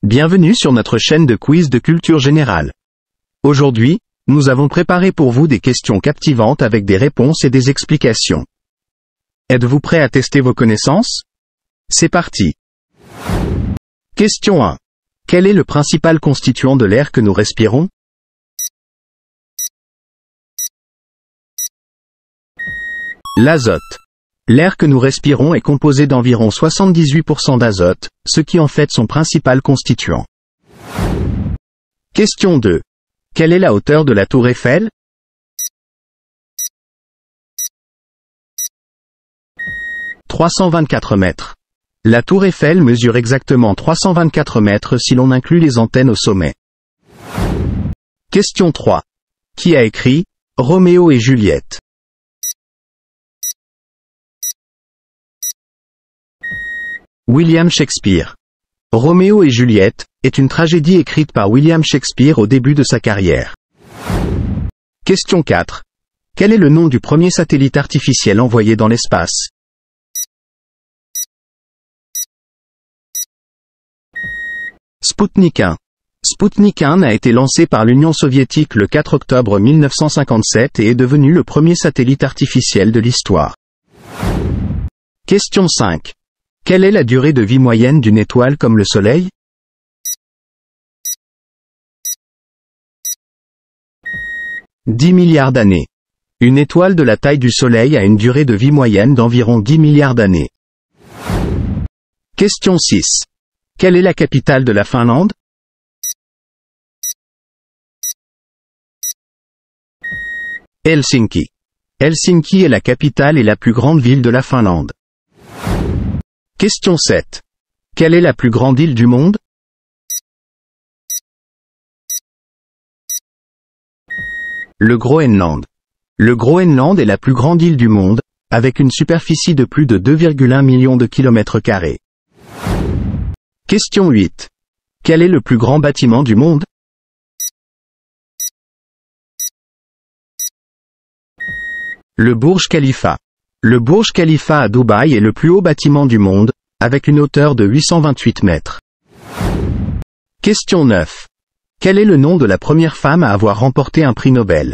Bienvenue sur notre chaîne de quiz de culture générale. Aujourd'hui, nous avons préparé pour vous des questions captivantes avec des réponses et des explications. Êtes-vous prêt à tester vos connaissances? C'est parti. Question 1. Quel est le principal constituant de l'air que nous respirons? L'azote. L'air que nous respirons est composé d'environ 78% d'azote, ce qui en fait son principal constituant. Question 2. Quelle est la hauteur de la tour Eiffel? « 324 mètres. La tour Eiffel mesure exactement 324 mètres si l'on inclut les antennes au sommet. Question 3. Qui a écrit « Roméo et Juliette » ? William Shakespeare. Roméo et Juliette est une tragédie écrite par William Shakespeare au début de sa carrière. Question 4. Quel est le nom du premier satellite artificiel envoyé dans l'espace? Sputnik 1. Sputnik 1 a été lancé par l'Union soviétique le 4 octobre 1957 et est devenu le premier satellite artificiel de l'histoire. Question 5. Quelle est la durée de vie moyenne d'une étoile comme le Soleil? « 10 milliards d'années. Une étoile de la taille du Soleil a une durée de vie moyenne d'environ 10 milliards d'années. Question 6. Quelle est la capitale de la Finlande? Helsinki. Helsinki est la capitale et la plus grande ville de la Finlande. Question 7. Quelle est la plus grande île du monde? Le Groenland. Le Groenland est la plus grande île du monde, avec une superficie de plus de 2,1 millions de km². Question 8. Quel est le plus grand bâtiment du monde? Le Burj Khalifa. Le Burj Khalifa à Dubaï est le plus haut bâtiment du monde, avec une hauteur de 828 mètres. Question 9. Quel est le nom de la première femme à avoir remporté un prix Nobel?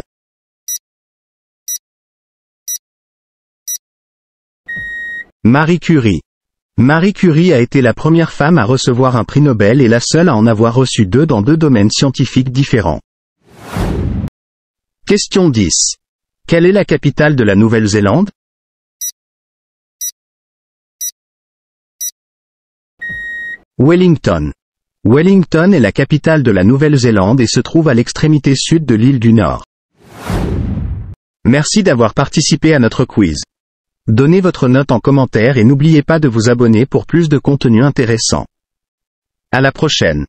Marie Curie. Marie Curie a été la première femme à recevoir un prix Nobel et la seule à en avoir reçu deux dans deux domaines scientifiques différents. Question 10. Quelle est la capitale de la Nouvelle-Zélande? Wellington. Wellington est la capitale de la Nouvelle-Zélande et se trouve à l'extrémité sud de l'île du Nord. Merci d'avoir participé à notre quiz. Donnez votre note en commentaire et n'oubliez pas de vous abonner pour plus de contenu intéressant. À la prochaine.